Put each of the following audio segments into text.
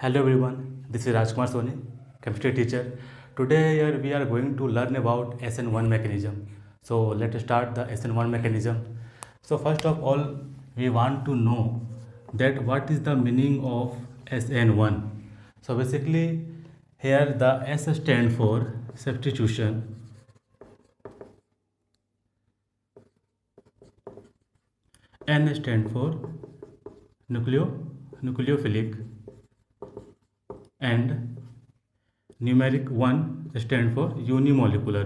Hello everyone, this is Rajkumar Soni, chemistry teacher. Today here we are going to learn about SN1 mechanism. So let's start the SN1 mechanism. So first of all, we want to know that what is the meaning of SN1. So basically here the S stand for substitution, N stand for nucleophilic, and numeric 1 stand for unimolecular.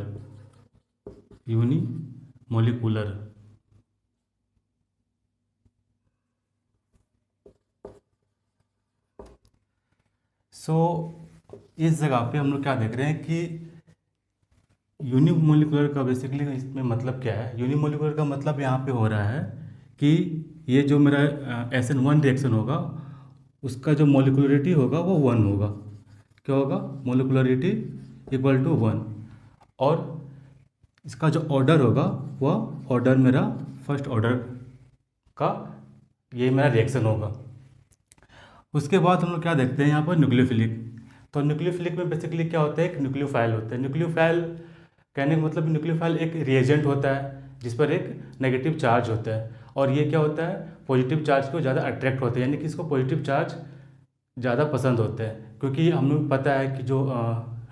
सो इस जगह पे हम लोग क्या देख रहे हैं कि यूनिमोलिकुलर का बेसिकली इसमें मतलब क्या है। यूनिमोलिकुलर का मतलब यहाँ पे हो रहा है कि ये जो मेरा SN1 रिएक्शन होगा उसका जो मोलिकुलरिटी होगा वो 1 होगा। क्या होगा? Molecularity equal to 1। और इसका जो ऑर्डर होगा वह ऑर्डर मेरा फर्स्ट ऑर्डर का ये मेरा रिएक्शन होगा। उसके बाद हम लोग क्या देखते हैं यहाँ पर न्यूक्लियोफिलिक। तो न्यूक्लियोफिलिक में बेसिकली क्या होता है, एक न्यूक्लियोफाइल होता है। न्यूक्लियोफाइल कहने का मतलब न्यूक्लियोफाइल एक रिएजेंट होता है जिस पर एक नेगेटिव चार्ज होता है, और ये क्या होता है, पॉजिटिव चार्ज को ज़्यादा अट्रैक्ट होते हैं, यानी कि इसको पॉजिटिव चार्ज ज़्यादा पसंद होते हैं, क्योंकि हमें पता है कि जो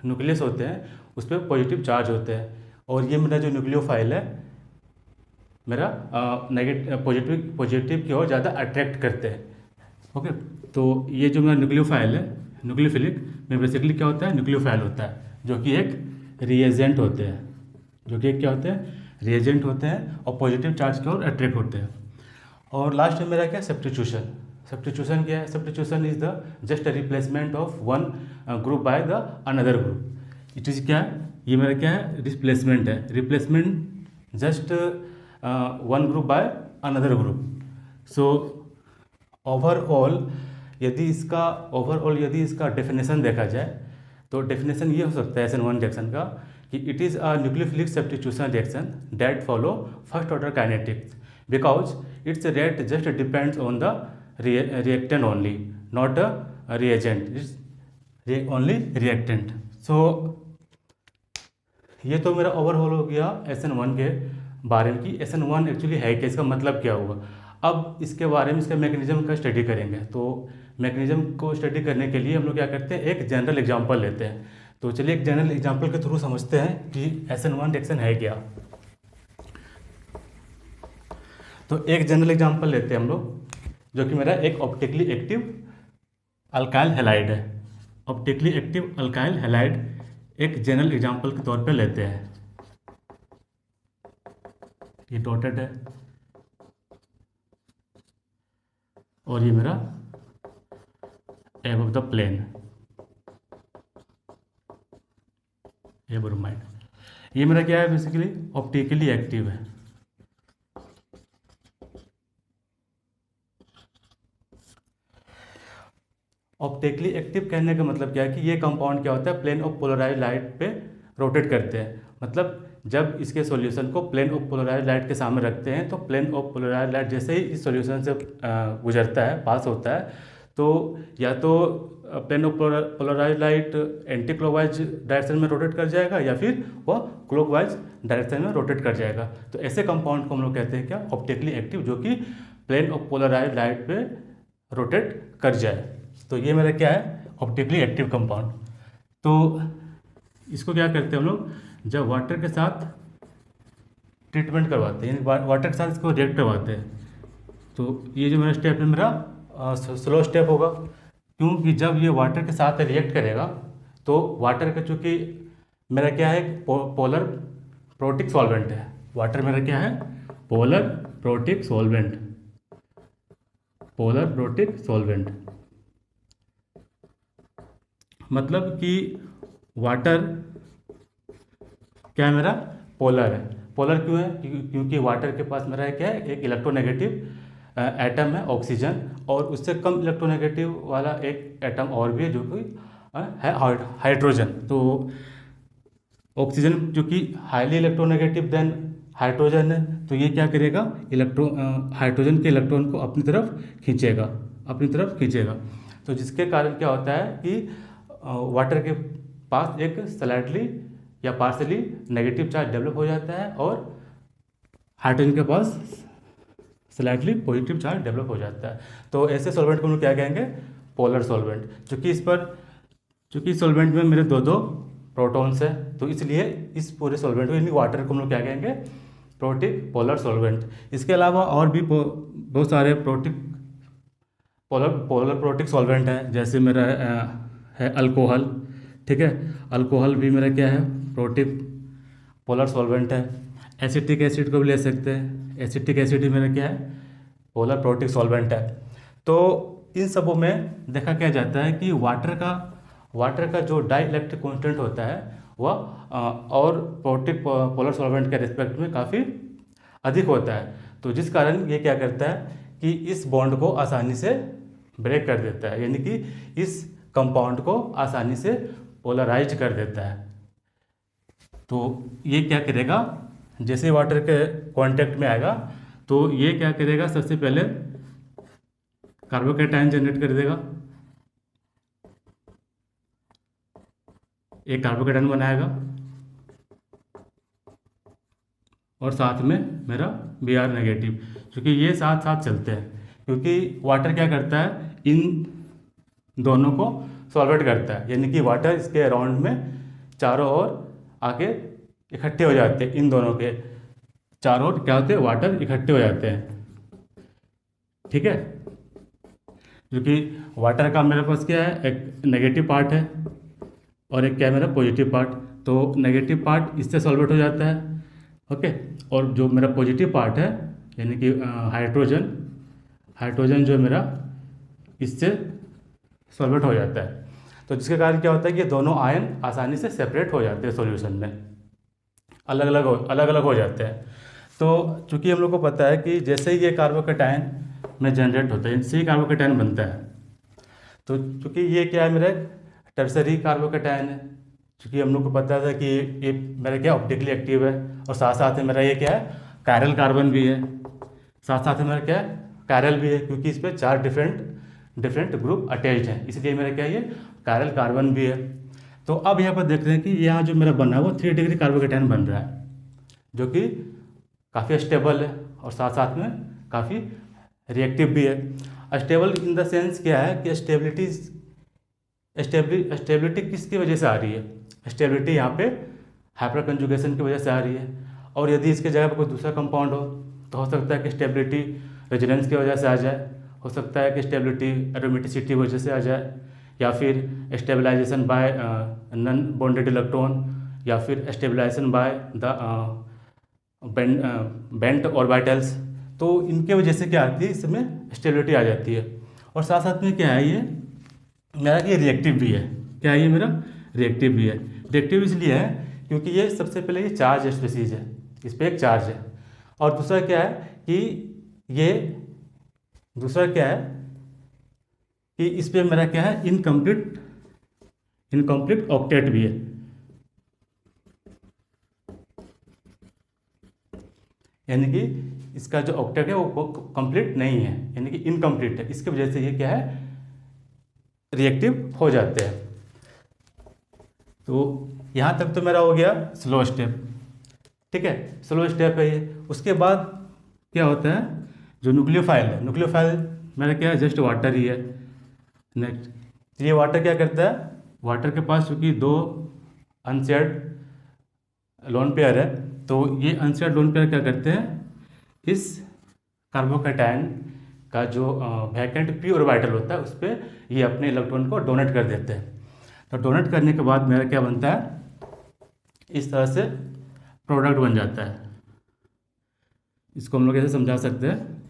न्यूक्लियस होते हैं उस पर पॉजिटिव चार्ज होते हैं। और ये मेरा जो न्यूक्लियोफाइल है मेरा पॉजिटिव की ओर ज़्यादा अट्रैक्ट करते हैं। ओके, तो ये जो मेरा न्यूक्लियोफाइल है, न्यूक्लियोफिलिक में बेसिकली क्या होता है, न्यूक्लियोफाइल होता है जो कि एक रिएजेंट होते हैं, जो कि क्या होते हैं, रिएजेंट होते हैं और पॉजिटिव चार्ज की ओर अट्रैक्ट होते हैं। और लास्ट में मेरा क्या है, सब्स्टिट्यूशन। सब्स्टिट्यूशन क्या है? Substitution is the just replacement of one group by the another group. It is क्या है, ये मेरा क्या है, रिप्लेसमेंट है। Replacement just one group by another group. So overall यदि इसका डेफिनेशन देखा जाए तो डेफिनेशन ये हो सकता है SN1 रिएक्शन का कि it is a nucleophilic substitution reaction that follow first order kinetics because it's rate just depends on the reactant only, not a reagent, it's only reactant. So ये तो मेरा ओवरऑल हो गया SN1 के बारे में कि SN1 एक्चुअली है क्या, इसका मतलब क्या हुआ। अब इसके बारे में, इसके मैकेनिज्म का स्टडी करेंगे। तो मैकेनिज्म को स्टडी करने के लिए हम लोग क्या करते हैं, एक जनरल एग्जांपल लेते हैं। तो चलिए एक जनरल एग्जांपल के थ्रू समझते हैं कि SN1 रिएक्शन है क्या। तो एक जनरल एग्जांपल लेते हैं हम लोग, जो कि मेरा एक ऑप्टिकली एक्टिव अल्काइल हैलाइड है। ऑप्टिकली एक्टिव अल्काइल हैलाइड एक जनरल एग्जांपल के तौर पे लेते हैं। ये डॉटेड है और ये मेरा एबव द प्लेन, ये ब्रोमाइड। ये मेरा क्या है, बेसिकली ऑप्टिकली एक्टिव है। ऑप्टिकली एक्टिव कहने का मतलब क्या है कि ये कंपाउंड क्या होता है, प्लेन ऑफ पोलराइज लाइट पे रोटेट करते हैं। मतलब जब इसके सॉल्यूशन को प्लेन ऑफ पोलराइज लाइट के सामने रखते हैं तो प्लेन ऑफ पोलराइज लाइट जैसे ही इस सॉल्यूशन से गुजरता है, पास होता है, तो या तो plane of polarise light anti clockwise direction में रोटेट कर जाएगा या फिर वह क्लॉकवाइज डायरेक्शन में रोटेट कर जाएगा। तो ऐसे कंपाउंड को हम लोग कहते हैं क्या, ऑप्टिकली एक्टिव, जो कि प्लेन ऑफ पोलराइज लाइट पे रोटेट कर जाए। तो ये मेरा क्या है, ऑप्टिकली एक्टिव कंपाउंड। तो इसको क्या करते हैं हम लोग, जब वाटर के साथ ट्रीटमेंट करवाते हैं, यानी वाटर के साथ इसको रिएक्ट करवाते हैं, तो ये जो मेरा स्टेप है मेरा स्लो स्टेप होगा, क्योंकि जब ये वाटर के साथ रिएक्ट करेगा तो वाटर का चूँकि मेरा क्या है, पोलर प्रोटिक सॉल्वेंट है। वाटर मेरा क्या है, polar protic solvent, polar protic solvent. मतलब कि वाटर क्या है, मेरा पोलर है। पोलर क्यों है, क्योंकि वाटर के पास मेरा क्या है, एक इलेक्ट्रोनेगेटिव एटम है ऑक्सीजन, और उससे कम इलेक्ट्रोनेगेटिव वाला एक एटम और भी है जो कि है हाइड्रोजन। तो ऑक्सीजन जो कि हाईली इलेक्ट्रोनेगेटिव देन हाइड्रोजन है, तो ये क्या करेगा, हाइड्रोजन के इलेक्ट्रॉन को अपनी तरफ खींचेगा। तो जिसके कारण क्या होता है कि वाटर के पास एक स्लाइटली या पार्सली नेगेटिव चार्ज डेवलप हो जाता है और हाइड्रोजन के पास स्लाइटली पॉजिटिव चार्ज डेवलप हो जाता है। तो ऐसे सॉल्वेंट को हम लोग क्या कहेंगे, पोलर सॉल्वेंट। चूँकि सॉल्वेंट में मेरे दो दो प्रोटॉन्स है, तो इसलिए इस पूरे सॉल्वेंट को यानी वाटर को हम लोग क्या कहेंगे, प्रोटिक पोलर सॉल्वेंट। इसके अलावा और भी बहुत सारे पोलर प्रोटिक सॉल्वेंट हैं, जैसे मेरा है अल्कोहल। ठीक है, अल्कोहल भी मेरा क्या है, प्रोटिक पोलर सॉल्वेंट है। एसिटिक एसिड को भी ले सकते हैं, एसिटिक एसिड भी मेरा क्या है, पोलर प्रोटिक सॉल्वेंट है। तो इन सबों में देखा क्या जाता है कि वाटर का जो डाई इलेक्ट्रिक कॉन्स्टेंट होता है वह और प्रोटिक पोलर सॉल्वेंट के रिस्पेक्ट में काफ़ी अधिक होता है। तो जिस कारण ये क्या करता है कि इस बॉन्ड को आसानी से ब्रेक कर देता है, यानी कि इस कंपाउंड को आसानी से पोलराइज कर देता है। तो ये क्या करेगा, जैसे वाटर के कांटेक्ट में आएगा तो ये क्या करेगा, सबसे पहले कार्बोकैटायन जनरेट कर देगा, एक कार्बोकैटायन बनाएगा और साथ में मेरा Br नेगेटिव, क्योंकि ये साथ साथ चलते हैं। क्योंकि वाटर क्या करता है, इन दोनों को सॉल्वेट करता है, यानी कि वाटर इसके अराउंड में चारों ओर आके इकट्ठे हो जाते हैं। इन दोनों के चारों ओर क्या होते हैं, वाटर इकट्ठे हो जाते हैं। ठीक है, क्योंकि वाटर का मेरे पास क्या है, एक नेगेटिव पार्ट है और एक क्या है मेरा पॉजिटिव पार्ट। तो नेगेटिव पार्ट इससे सॉल्वेट हो जाता है, ओके। और जो मेरा पॉजिटिव पार्ट है यानी कि हाइड्रोजन जो मेरा इससे सॉल्वेट हो जाता है। तो जिसके कारण क्या होता है कि दोनों आयन आसानी से सेपरेट हो जाते हैं सॉल्यूशन में, अलग अलग हो जाते हैं। तो चूंकि हम लोग को पता है कि जैसे ही ये कार्बोकैटायन में जनरेट होता है, इनसे ही कार्बोकैटायन बनता है। तो चूंकि ये क्या है, मेरा टर्सरी कार्बोकैटायन है। चूँकि हम लोग को पता था कि ये मेरा क्या ऑप्टिकली एक्टिव है, और साथ साथ में मेरा ये क्या है, कायरल कार्बन भी है। साथ साथ में मेरा क्या है, कायरल भी है, क्योंकि इस पर 4 डिफरेंट ग्रुप अटैच्ड हैं, इसलिए मेरा क्या है, ये कायरल कार्बन भी है। तो अब यहाँ पर देख रहे हैं कि यहाँ जो मेरा बना है वो 3 डिग्री कार्बोकैटायन बन रहा है, जो कि काफ़ी स्टेबल है और साथ साथ में काफ़ी रिएक्टिव भी है। स्टेबल इन द सेंस क्या है कि स्टेबिलिटी किसकी वजह से आ रही है, स्टेबिलिटी यहाँ पे हाइपर कंजुगेशन की वजह से आ रही है। और यदि इसके जगह पर कोई दूसरा कंपाउंड हो तो हो सकता है कि स्टेबिलिटी रेजोनेंस की वजह से आ जाए, हो सकता है कि स्टेबिलिटी एरोमेटिसिटी की वजह से आ जाए, या फिर stabilisation by non bonded electron, या फिर stabilisation by the bent orbitals. तो इनके वजह से क्या आती है, इसमें स्टेबिलिटी आ जाती है। और साथ साथ में क्या है, ये मेरा ये रिएक्टिव भी है। क्या है, ये मेरा रिएक्टिव भी है। रिएक्टिव इसलिए है क्योंकि ये सबसे पहले ये चार्ज स्पीसीज है, इस पर एक चार्ज है। और दूसरा क्या है कि इस पर मेरा क्या है, इनकम्प्लीट ऑक्टेट भी है, यानी कि इसका जो ऑक्टेट है वो कंप्लीट नहीं है, यानी कि इनकम्प्लीट है। इसकी वजह से ये क्या है, रिएक्टिव हो जाते हैं। तो यहाँ तक तो मेरा हो गया स्लो स्टेप। ठीक है, स्लो स्टेप है ये। उसके बाद क्या होता है, जो न्यूक्लियोफाइल है, न्यूक्लियोफाइल मेरा क्या है, जस्ट वाटर ही है। नेक्स्ट, ये वाटर क्या करता है, वाटर के पास चूँकि 2 अनशेयर्ड लोन पेयर है, तो ये अनशेयर्ड लोन पेयर क्या करते हैं, इस कार्बोकैटायन का जो वैकेंट पी ऑर्बिटल होता है उस पर ये अपने इलेक्ट्रॉन को डोनेट कर देते हैं। तो डोनेट करने के बाद मेरा क्या बनता है, इस तरह से प्रोडक्ट बन जाता है। इसको हम लोग ऐसे समझा सकते हैं,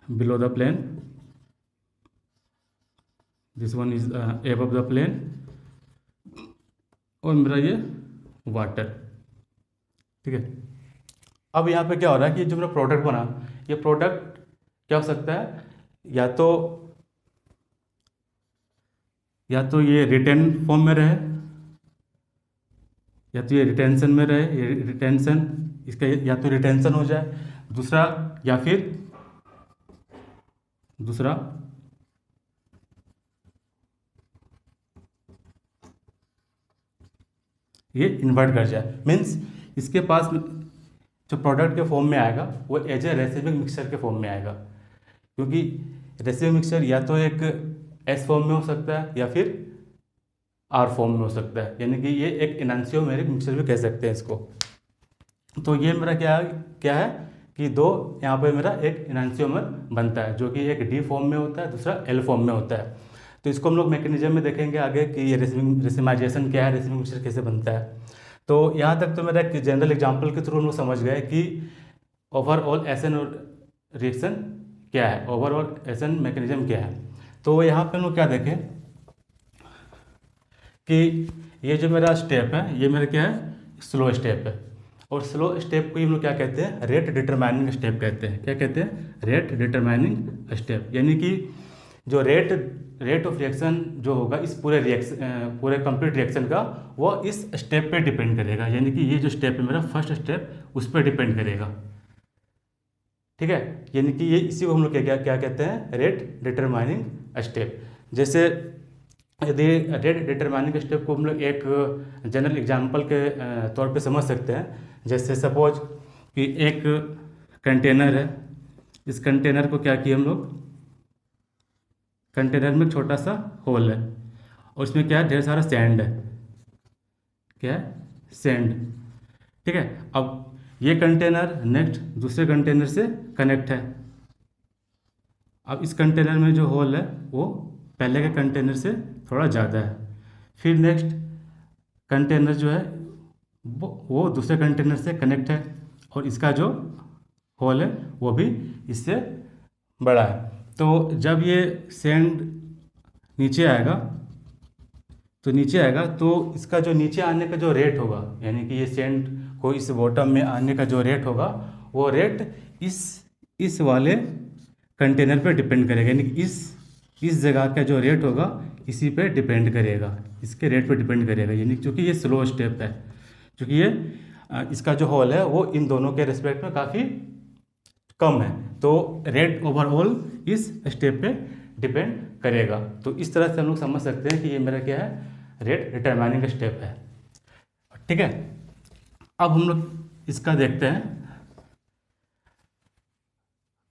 below the plane, this one is above the plane, और मेरा ये वाटर। ठीक है, अब यहाँ पे क्या हो रहा है कि जो मेरा प्रोडक्ट बना, ये प्रोडक्ट क्या हो सकता है, या तो ये रिटेन फॉर्म में रहे, या तो ये रिटेंशन में रहे, ये रिटेंशन, इसका या तो रिटेंशन हो जाए, दूसरा या फिर दूसरा ये इन्वर्ट कर जाए, मीन्स इसके पास जो प्रोडक्ट के फॉर्म में आएगा वो एज ए रेसिविंग मिक्सचर के फॉर्म में आएगा, क्योंकि रेसिविंग मिक्सचर या तो एक एस फॉर्म में हो सकता है या फिर आर फॉर्म में हो सकता है, यानी कि ये एक एनांसियोमेरिक मिक्सचर भी कह सकते हैं इसको। तो ये मेरा क्या है कि दो यहाँ पे मेरा एक एनांसियोमर बनता है जो कि एक डी फॉर्म में होता है, दूसरा एल फॉर्म में होता है। तो इसको हम लोग मैकेनिज्म में देखेंगे आगे कि ये रेसिमाइजेशन क्या है, रेसिविंग मिक्सचर कैसे बनता है। तो यहाँ तक तो मेरा एक जनरल एग्जाम्पल के थ्रू हम लोग समझ गए कि ओवरऑल एसन रिएक्शन क्या है, ओवरऑल एसन मैकेनिज्म क्या है। तो यहाँ पे हम लोग क्या देखें कि ये जो मेरा स्टेप है ये मेरा क्या है, स्लो स्टेप है, और स्लो स्टेप को हम लोग क्या कहते हैं, रेट डिटरमाइनिंग स्टेप कहते हैं। क्या कहते हैं, रेट डिटरमाइनिंग स्टेप, यानी कि जो रेट ऑफ रिएक्शन जो होगा इस पूरे कंप्लीट रिएक्शन का, वो इस स्टेप पे डिपेंड करेगा, यानी कि ये जो स्टेप है मेरा फर्स्ट स्टेप उस पर डिपेंड करेगा। ठीक है, यानी कि ये इसी को हम लोग क्या कहते हैं, रेट डिटरमाइनिंग स्टेप। जैसे यदि रेट डिटरमाइनिंग स्टेप को हम लोग एक जनरल एग्जांपल के तौर पे समझ सकते हैं। जैसे सपोज कि एक कंटेनर है, इस कंटेनर को क्या किया हम लोग, कंटेनर में छोटा सा होल है और उसमें क्या है, ढेर सारा सैंड है, क्या है, सैंड। ठीक है, अब ये कंटेनर नेक्स्ट दूसरे कंटेनर से कनेक्ट है। अब इस कंटेनर में जो होल है वो पहले के कंटेनर से थोड़ा ज़्यादा है, फिर नेक्स्ट कंटेनर जो है वो दूसरे कंटेनर से कनेक्ट है और इसका जो होल है वो भी इससे बड़ा है। तो जब ये सैंड नीचे आएगा तो इसका जो नीचे आने का जो रेट होगा, यानी कि ये सैंड को इस बॉटम में आने का जो रेट होगा वो रेट इस वाले कंटेनर पे डिपेंड करेगा, यानी कि इस जगह का जो रेट होगा इसी पे डिपेंड करेगा, इसके रेट पे डिपेंड करेगा। यानी क्योंकि ये स्लो स्टेप है, क्योंकि ये इसका जो होल है वो इन दोनों के रिस्पेक्ट में काफ़ी कम है, तो रेट ओवरऑल इस स्टेप पे डिपेंड करेगा। तो इस तरह से हम लोग समझ सकते हैं कि ये मेरा क्या है, रेट डिटरमाइनिंग स्टेप है। ठीक है, अब हम लोग इसका देखते हैं,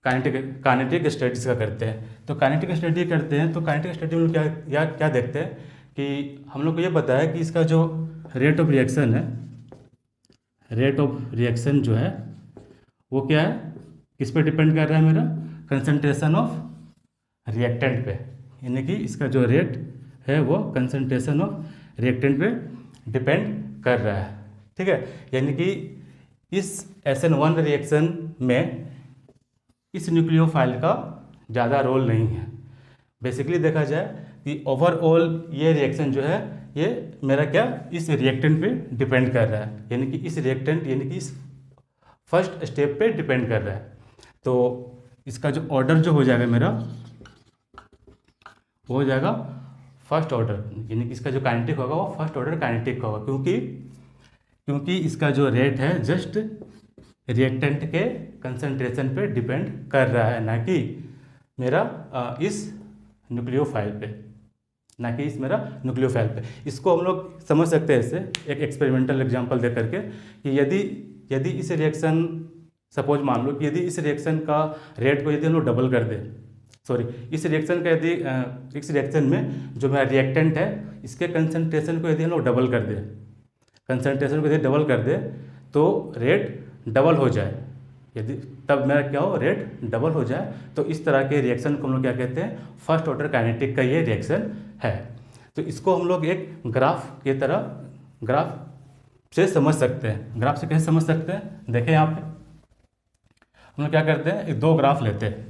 काइनेटिक स्टडीज का करते हैं। तो काइनेटिक स्टडी करते हैं, तो काइनेटिक स्टडी में क्या देखते हैं कि हम लोग को ये पता है कि इसका जो रेट ऑफ रिएक्शन है, रेट ऑफ रिएक्शन जो है वो क्या है, किस पे डिपेंड कर रहा है, मेरा कंसंट्रेशन ऑफ रिएक्टेंट पे, यानी कि इसका जो रेट है वो कंसंट्रेशन ऑफ रिएक्टेंट पे डिपेंड कर रहा है। ठीक है, यानी कि इस SN1 रिएक्शन में इस न्यूक्लियोफाइल का ज़्यादा रोल नहीं है। बेसिकली देखा जाए कि ओवरऑल ये रिएक्शन जो है ये मेरा क्या, इस रिएक्टेंट पे डिपेंड कर रहा है, यानी कि इस रिएक्टेंट यानी कि इस फर्स्ट स्टेप पे डिपेंड कर रहा है। तो इसका जो ऑर्डर जो हो जाएगा मेरा वो हो जाएगा फर्स्ट ऑर्डर, यानी कि इसका जो काइनेटिक होगा वो फर्स्ट ऑर्डर काइनेटिक होगा, क्योंकि इसका जो रेट है जस्ट रिएक्टेंट के कंसंट्रेशन पे डिपेंड कर रहा है, ना कि मेरा इस न्यूक्लियोफाइल पे, ना कि इस मेरा न्यूक्लियोफाइल पे। इसको हम लोग समझ सकते हैं इससे एक एक्सपेरिमेंटल एग्जांपल दे करके कि यदि इस रिएक्शन, सपोज मान लो कि यदि इस रिएक्शन का रेट को यदि हम लोग डबल कर दें, इस रिएक्शन का यदि इस रिएक्शन में जो मेरा रिएक्टेंट है इसके कंसंट्रेशन को यदि हम लोग डबल कर दें, कंसंट्रेशन को यदि डबल कर दें तो रेट डबल हो जाए, यदि तब मेरा क्या हो, रेट डबल हो जाए। तो इस तरह के रिएक्शन को हम लोग क्या कहते हैं, फर्स्ट ऑर्डर काइनेटिक का ये रिएक्शन है। तो इसको हम लोग एक ग्राफ की तरह, ग्राफ से समझ सकते हैं। ग्राफ से कैसे समझ सकते हैं, देखें यहाँ पे हम लोग क्या करते हैं, एक दो ग्राफ लेते हैं।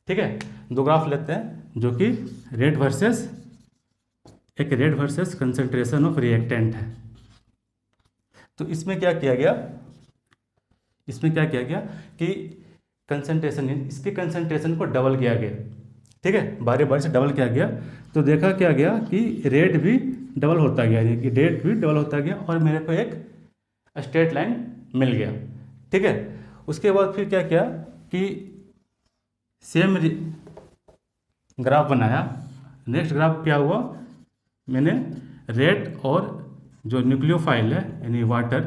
ठीक है, दो ग्राफ लेते हैं जो कि rate versus concentration of reactant है। तो इसमें क्या किया गया कि कंसंट्रेशन, इसके कंसंट्रेशन को डबल किया गया। ठीक है, बारी बारी से डबल किया गया, तो देखा क्या गया कि रेट भी डबल होता गया, यानी कि रेट भी डबल होता गया और मेरे को एक स्ट्रेट लाइन मिल गया। ठीक है, उसके बाद फिर क्या किया कि ग्राफ बनाया। नेक्स्ट ग्राफ क्या हुआ, मैंने रेट और जो न्यूक्लियोफाइल है यानी वाटर,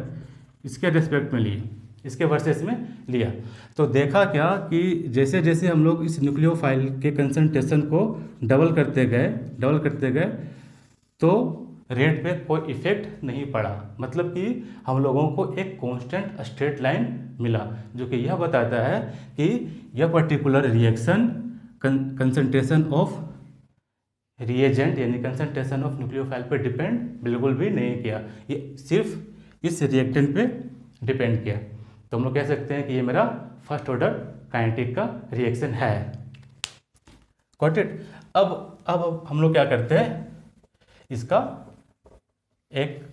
इसके रेस्पेक्ट में लिए, इसके वर्सेस में लिया। तो देखा क्या कि जैसे जैसे हम लोग इस न्यूक्लियोफाइल के कंसंट्रेशन को डबल करते गए तो रेट पे कोई इफेक्ट नहीं पड़ा। मतलब कि हम लोगों को एक कांस्टेंट स्ट्रेट लाइन मिला, जो कि यह बताता है कि यह particular reaction concentration of reagent यानी कंसंट्रेशन ऑफ न्यूक्लियोफाइल पे डिपेंड बिल्कुल भी नहीं किया, ये सिर्फ इस रिएक्टेंट पे डिपेंड किया। तो हम लोग कह सकते हैं कि ये मेरा फर्स्ट ऑर्डर काइनेटिक का रिएक्शन है। Got it. अब हम लोग क्या करते हैं, इसका एक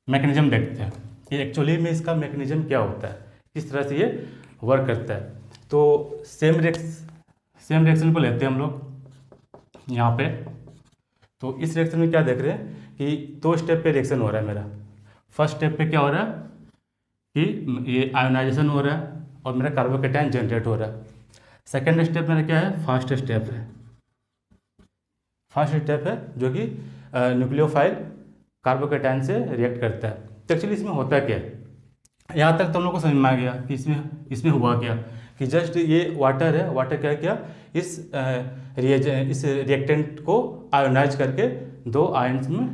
मैकेनिज्म देखते हैं कि एक्चुअली में इसका मैकेनिज्म क्या होता है, किस तरह से ये वर्क करता है। तो सेम रिएक्शन को लेते हैं हम लोग यहाँ पे। तो इस रिएक्शन में क्या देख रहे हैं कि 2 स्टेप पे रिएक्शन हो रहा है मेरा। फर्स्ट स्टेप पे क्या हो रहा है कि ये आयोनाइजेशन हो रहा है और मेरा कार्बोकैटायन जनरेट हो रहा है। सेकेंड स्टेप मेरा क्या है, फर्स्ट स्टेप है जो कि न्यूक्लियोफाइल कार्बोकैटायन से रिएक्ट करता है। तो एक्चुअली इसमें होता क्या है, यहाँ तक तो हम लोग को समझ में आ गया कि इसमें हुआ क्या, कि जस्ट ये वाटर है, वाटर क्या किया, इस रिएक्टेंट को आयोनाइज करके 2 आयन्स में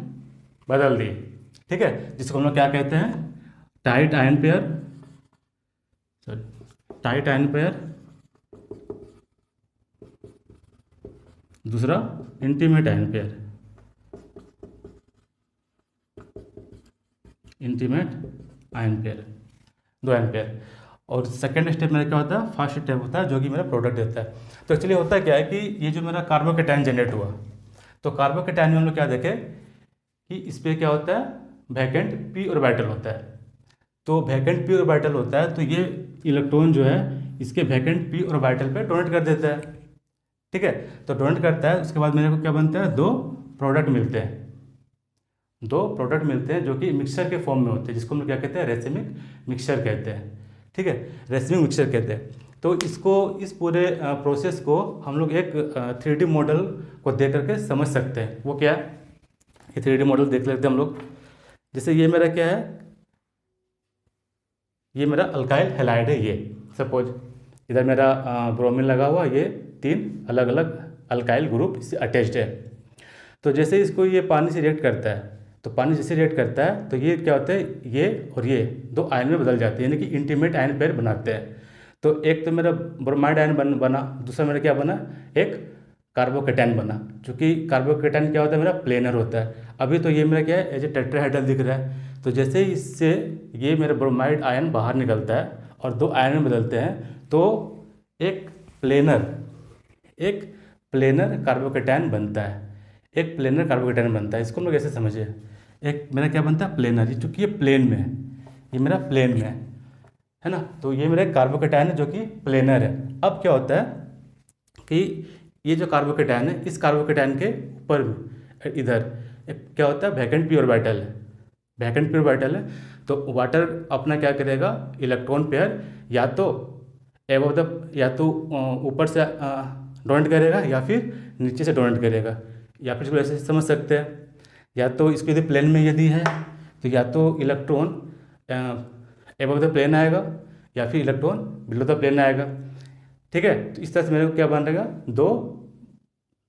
बदल दिए। ठीक है, जिसको हम लोग क्या कहते हैं, टाइट आयन पेयर, दूसरा इंटीमेट आयन पेयर, दो आयन पेयर। और सेकेंड स्टेप मेरा क्या होता है, फर्स्ट स्टेप होता है जो कि मेरा प्रोडक्ट देता है। तो एक्चुअली होता क्या है कि ये जो मेरा कार्बोकैटायन जनरेट हुआ, तो कार्बोकैटायन में हम लोग क्या देखें कि इस पर क्या होता है, वैकेंट पी ऑर्बिटल होता है। तो वैकेंट पी ऑर्बिटल होता है तो ये इलेक्ट्रॉन जो है इसके वैकेंट पी ऑर्बिटल पे डोनेट कर देता है। ठीक है, तो डोनेट करता है, उसके बाद मेरे को क्या बनता है, 2 प्रोडक्ट मिलते हैं जो कि मिक्सचर के फॉर्म में होते हैं, जिसको हम लोग क्या कहते हैं, रेसिमिक मिक्सचर कहते हैं। ठीक है, रेसिमिक मिक्सचर कहते हैं। तो इस पूरे प्रोसेस को हम लोग एक 3D मॉडल को देख करके समझ सकते हैं। वो क्या है, ये 3D मॉडल देख लेते हैं हम लोग। जैसे ये मेरा क्या है, ये मेरा अल्काइल हैलाइड है। ये सपोज इधर मेरा ब्रोमीन लगा हुआ, ये 3 अलग अलग अल्काइल ग्रुप इससे अटैच्ड है। तो जैसे इसको ये पानी से रिएक्ट करता है, तो पानी जैसे रिएक्ट करता है तो ये क्या होता है, ये और ये 2 आयन में बदल जाते हैं, यानी कि इंटीमेट आयन पेयर बनाते हैं। तो एक तो मेरा ब्रोमाइड आयन बना, दूसरा मेरा क्या बना, एक कार्बोकैटायन बना। चूँकि कार्बोकैटायन क्या होता है, मेरा प्लेनर होता है। अभी तो ये मेरा क्या है, एज ए टेट्राहेड्रल दिख रहा है। तो जैसे इससे ये मेरा ब्रोमाइड आयन बाहर निकलता है और 2 आयन में बदलते हैं, तो एक प्लेनर कार्बोकैटायन बनता है। इसको हम लोग ऐसे समझिए, एक मेरा क्या बनता है, प्लेनर। चूँकि ये प्लेन में है, ये मेरा प्लेन में है ना, तो ये मेरा कार्बोकैटायन है जो कि प्लेनर है। अब क्या होता है कि ये जो कार्बोकैटायन है, इस कार्बोकैटायन के ऊपर इधर क्या होता है, वैकेंट पी ऑर्बिटल है। तो वाटर अपना क्या करेगा, इलेक्ट्रॉन पेयर या तो ऊपर से डोनेट करेगा या फिर नीचे से डोनेट करेगा, या फिर इसको ऐसे समझ सकते हैं, या तो इसको यदि प्लेन में यदि है तो या तो इलेक्ट्रॉन एबव द प्लेन आएगा या फिर इलेक्ट्रॉन बिलो द प्लेन आएगा। ठीक है, तो इस तरह से मेरे को क्या बनेगा, 2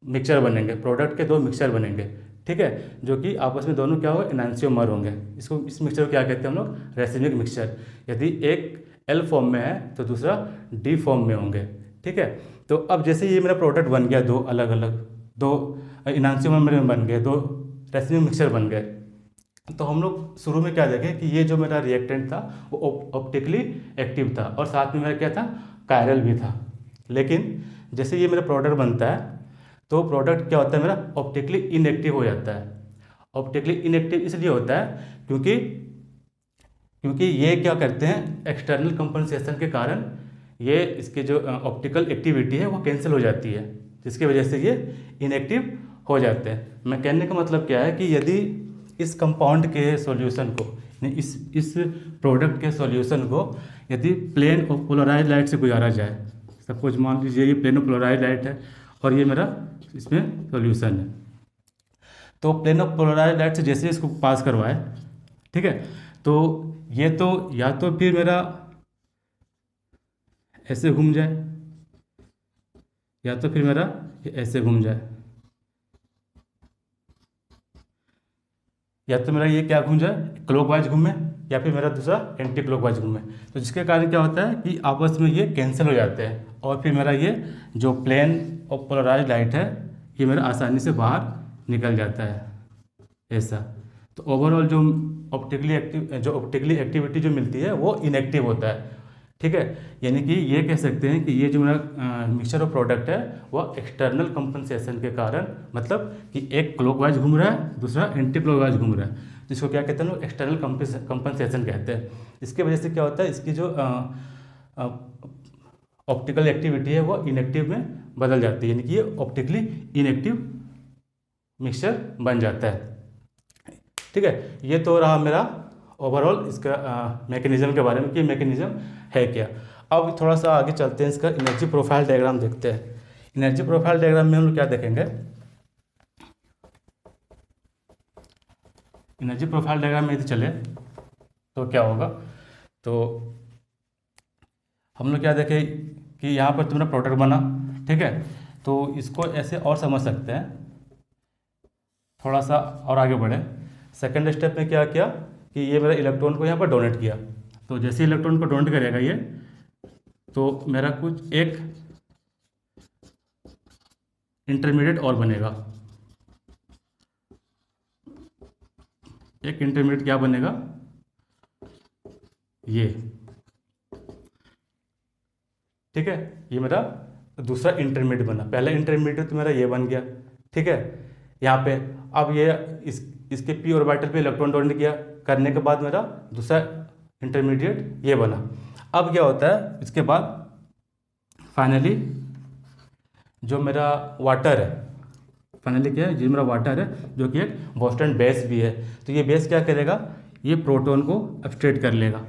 मिक्सचर बनेंगे, प्रोडक्ट के 2 मिक्सचर बनेंगे। ठीक है, जो कि आपस में दोनों क्या होगा, एनांसियोमर होंगे। इस मिक्सचर को क्या कहते हैं हम लोग, रेसिमिक मिक्सचर। यदि एक एल फॉर्म में है तो दूसरा डी फॉर्म में होंगे। ठीक है, तो अब जैसे ये मेरा प्रोडक्ट बन गया, 2 अलग अलग, 2 एनांसियोमर मेरे में बन गए, 2 रेसिमिक मिक्सचर बन गए। तो हम लोग शुरू में क्या देखें कि ये जो मेरा रिएक्टेंट था वो ऑप्टिकली एक्टिव था और साथ में मेरा क्या था, कायरल भी था। लेकिन जैसे ये मेरा प्रोडक्ट बनता है तो प्रोडक्ट क्या होता है, मेरा ऑप्टिकली इनएक्टिव हो जाता है। ऑप्टिकली इनएक्टिव इसलिए होता है क्योंकि ये क्या करते हैं, एक्सटर्नल कंपनसेशन के कारण ये इसके जो ऑप्टिकल एक्टिविटी है वो कैंसिल हो जाती है, जिसकी वजह से ये इनएक्टिव हो जाते हैं। मैं कहने का मतलब क्या है कि यदि इस कंपाउंड के सॉल्यूशन को, इस प्रोडक्ट के सॉल्यूशन को यदि प्लेन ऑफ पोलराइज्ड लाइट से गुजारा जाए, सपोज मान लीजिए ये प्लेनो पोलराइज लाइट है और ये मेरा इसमें सॉल्यूशन है। तो प्लेनो पोलराइज लाइट से जैसे इसको पास करवाए, ठीक है, तो ये तो या तो फिर मेरा ऐसे घूम जाए या तो फिर मेरा ये ऐसे घूम जाए, या तो मेरा ये क्या घूम जाए, क्लॉकवाइज घूमे, या फिर मेरा दूसरा एंटी क्लॉकवाइज घूमे। तो जिसके कारण क्या होता है कि आपस में ये कैंसिल हो जाते हैं और फिर मेरा ये जो प्लेन और पोलराइज लाइट है ये मेरा आसानी से बाहर निकल जाता है ऐसा। तो ओवरऑल जो ऑप्टिकली एक्टिविटी जो मिलती है वो इनएक्टिव होता है, ठीक है। यानी कि ये कह सकते हैं कि ये जो मेरा मिक्सचर ऑफ प्रोडक्ट है वो एक्सटर्नल कंपनसेशन के कारण, मतलब कि एक क्लॉकवाइज घूम रहा है दूसरा एंटी क्लॉकवाइज घूम रहा है, जिसको क्या कहते हैं, एक्सटर्नल कंपनसेशन कहते हैं। इसकी वजह से क्या होता है, इसकी जो ऑप्टिकल एक्टिविटी है वो इनएक्टिव में बदल जाती है, यानी कि ये ऑप्टिकली इनएक्टिव मिक्सचर बन जाता है, ठीक है। ये तो रहा मेरा ओवरऑल इसका मैकेनिज्म के बारे में कि मैकेनिज्म है क्या। अब थोड़ा सा आगे चलते हैं, इसका एनर्जी प्रोफाइल डायग्राम देखते हैं। एनर्जी प्रोफाइल डायग्राम में हम लोग क्या देखेंगे, एनर्जी प्रोफाइल डायग्राम में यदि चले तो क्या होगा, तो हम लोग क्या देखें कि यहाँ पर तुम्हारा प्रोडक्ट बना, ठीक है। तो इसको ऐसे और समझ सकते हैं, थोड़ा सा और आगे बढ़े। सेकंड स्टेप में क्या किया कि ये मेरा इलेक्ट्रॉन को यहाँ पर डोनेट किया, तो जैसे इलेक्ट्रॉन को डोनेट करेगा ये, तो मेरा कुछ एक इंटरमीडिएट और बनेगा। एक इंटरमीडिएट क्या बनेगा, ये, ठीक है। ये मेरा दूसरा इंटरमीडिएट बना, पहला इंटरमीडिएट तो मेरा ये बन गया, ठीक है। यहाँ पे अब ये इसके पी ऑर्बिटल पे इलेक्ट्रॉन डोनेट किया, करने के बाद मेरा दूसरा इंटरमीडिएट ये बना। अब क्या होता है, इसके बाद फाइनली जो मेरा वाटर है, फाइनली क्या है, जो मेरा वाटर है जो कि एक बोस्टन बेस भी है, तो ये बेस क्या करेगा, ये प्रोटॉन को एब्स्ट्रैक्ट कर लेगा,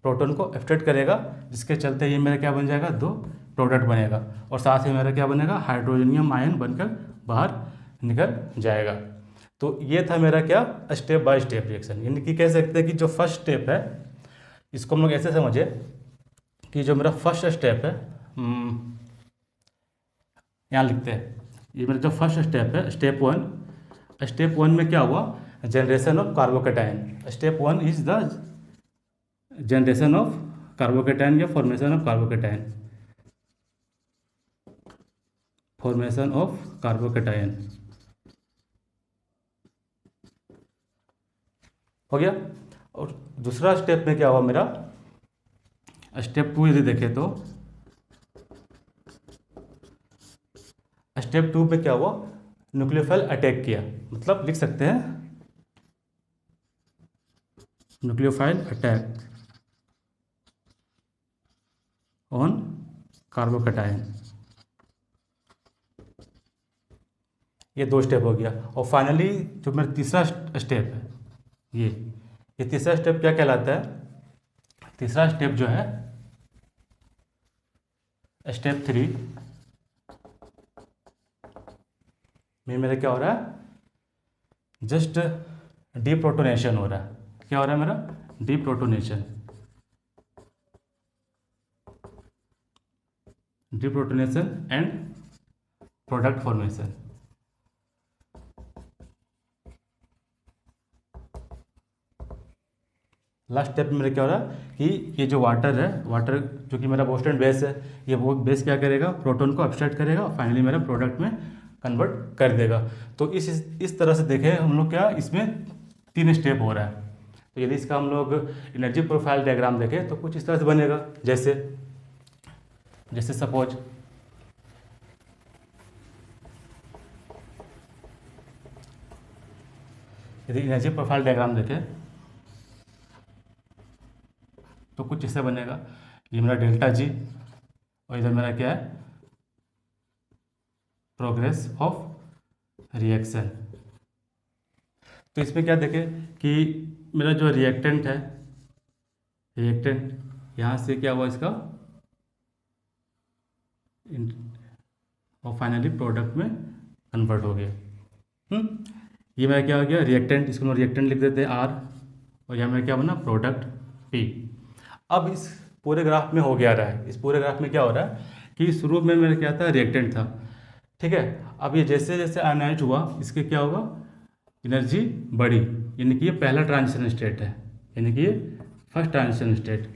प्रोटॉन को एब्स्ट्रैक्ट करेगा, जिसके चलते ये मेरा क्या बन जाएगा, दो प्रोडक्ट बनेगा और साथ ही मेरा क्या बनेगा, हाइड्रोजनियम आयन बनकर बाहर निकल जाएगा। तो ये था मेरा क्या, स्टेप बाय स्टेप रिएक्शन। यानी कि कह सकते हैं कि जो फर्स्ट स्टेप है इसको हम लोग ऐसे समझे कि जो मेरा फर्स्ट स्टेप है, यहाँ लिखते हैं, ये मेरा जो फर्स्ट स्टेप है स्टेप वन, स्टेप वन में क्या हुआ, generation of carbocation. Step one is the generation of carbocation या formation of carbocation, formation of carbocation हो गया। और दूसरा स्टेप में क्या हुआ मेरा, स्टेप टू यदि देखें तो स्टेप टू पे क्या हुआ, न्यूक्लियोफाइल अटैक किया, मतलब लिख सकते हैं न्यूक्लियोफाइल अटैक ऑन कार्बोकेटायन। ये दो स्टेप हो गया। और फाइनली जो मेरा तीसरा स्टेप है, ये तीसरा स्टेप क्या कहलाता है, तीसरा स्टेप जो है स्टेप थ्री में मेरा क्या हो रहा है, जस्ट डीप्रोटोनेशन हो रहा है। क्या हो रहा है मेरा, deprotonation, deprotonation and product formation. Last step में मेरा क्या हो रहा है कि ये जो वाटर है, वाटर जो कि मेरा बोस्टन बेस है, ये वो बेस क्या करेगा, प्रोटॉन को एब्स्ट्रैक्ट करेगा और फाइनली मेरा प्रोडक्ट में कन्वर्ट कर देगा। तो इस तरह से देखें हम लोग, क्या इसमें तीन स्टेप हो रहा है। तो यदि इसका हम लोग एनर्जी प्रोफाइल डायग्राम देखें तो कुछ इस तरह से बनेगा, जैसे सपोज यदि एनर्जी प्रोफाइल डायग्राम देखें तो कुछ इससे बनेगा, ये मेरा डेल्टा जी और इधर मेरा क्या है, प्रोग्रेस ऑफ रिएक्शन। तो इसमें क्या देखें कि मेरा जो रिएक्टेंट है, रिएक्टेंट यहाँ से क्या हुआ, इसका और फाइनली प्रोडक्ट में कन्वर्ट हो गया। ये मेरा क्या हो गया, रिएक्टेंट, इसको रिएक्टेंट लिख देते हैं R, और यहाँ मेरा क्या बना, प्रोडक्ट P। अब इस पूरे ग्राफ में हो गया रहा है, इस पूरे ग्राफ में क्या हो रहा है कि शुरू में मेरा क्या था, रिएक्टेंट था, ठीक है। अब ये जैसे जैसे आयनाइज हुआ, इसके क्या होगा, एनर्जी बढ़ी, यानी कि ये पहला ट्रांजिशन स्टेट है, यानी कि ये फर्स्ट ट्रांजिशन स्टेट।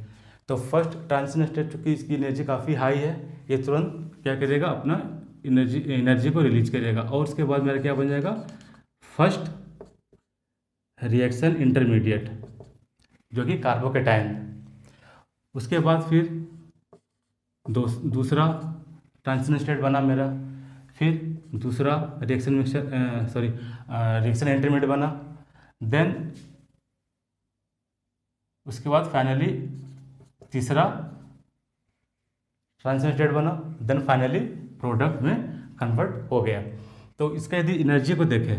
तो फर्स्ट ट्रांजिशन स्टेट चूँकि इसकी एनर्जी काफ़ी हाई है, ये तुरंत क्या करेगा, अपना एनर्जी को रिलीज करेगा, और उसके बाद मेरा क्या बन जाएगा, फर्स्ट रिएक्शन इंटरमीडिएट, जो कि कार्बोकेटाइन। उसके बाद फिर दूसरा ट्रांजिशन स्टेट बना मेरा, फिर दूसरा रिएक्शन रिएक्शन इंटरमीडिएट बना, देन उसके बाद फाइनली तीसरा ट्रांजिशन स्टेट बना, देन फाइनली प्रोडक्ट में कन्वर्ट हो गया। तो इसका यदि एनर्जी को देखें,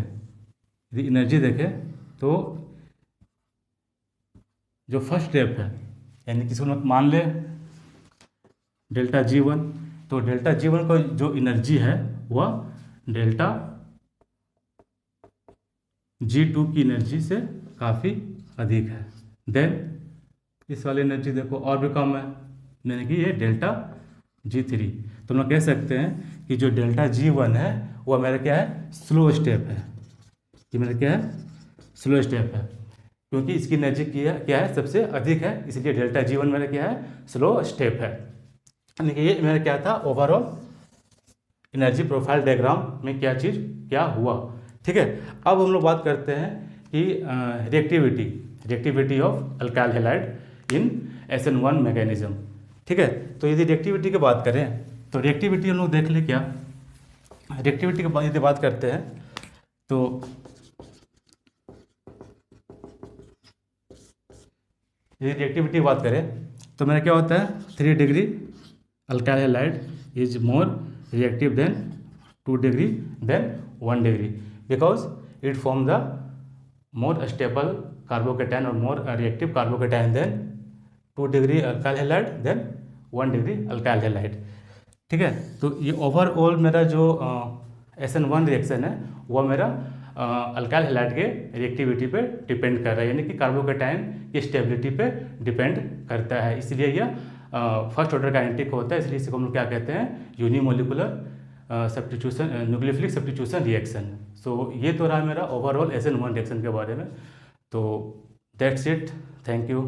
यदि एनर्जी देखें तो जो फर्स्ट स्टेप है, यानी कि इसको मान ले डेल्टा G1, तो डेल्टा G1 का जो एनर्जी है वह डेल्टा G2 की एनर्जी से काफ़ी अधिक है। देन इस वाली एनर्जी देखो और भी कम है, यानी कि ये डेल्टा G3। तो हम लोग कह सकते हैं कि जो डेल्टा G1 है वह मेरा क्या है, स्लो स्टेप है, ये मेरा क्या है, स्लो स्टेप है, क्योंकि इसकी एनर्जी क्या है, सबसे अधिक है, इसलिए डेल्टा G1 मेरा क्या है, स्लो स्टेप है। यानी कि ये मेरा क्या था, ओवरऑल एनर्जी प्रोफाइल डायग्राम में क्या चीज़ क्या हुआ, ठीक है। अब हम लोग बात करते हैं कि reactivity of alkyl halide in SN1 mechanism, ठीक है। तो यदि रिएक्टिविटी की बात करें तो रिएक्टिविटी हम लोग देख ले, क्या रिएक्टिविटी की यदि बात करते हैं तो यदि रिएक्टिविटी की बात करें तो मेरा क्या होता है, 3 degree alkyl halide is more reactive than 2 degree than 1 degree because it form the more stable carbocation or more reactive carbocation than 2 degree alkyl halide than 1 degree alkyl halide, ठीक है। तो ये ओवरऑल मेरा जो SN1 रिएक्शन है वह मेरा alkyl halide के रिएक्टिविटी पे डिपेंड कर रहा है, यानी कि कार्बोकेटाइन की स्टेबिलिटी पे डिपेंड करता है, इसलिए यह फर्स्ट ऑर्डर काइनेटिक होता है, इसलिए इसको हम लोग क्या कहते हैं, unimolecular substitution, nucleophilic substitution reaction. So ये तो रहा मेरा ओवरऑल SN1 रिएक्शन के बारे में। तो दैट्स इट, थैंक यू।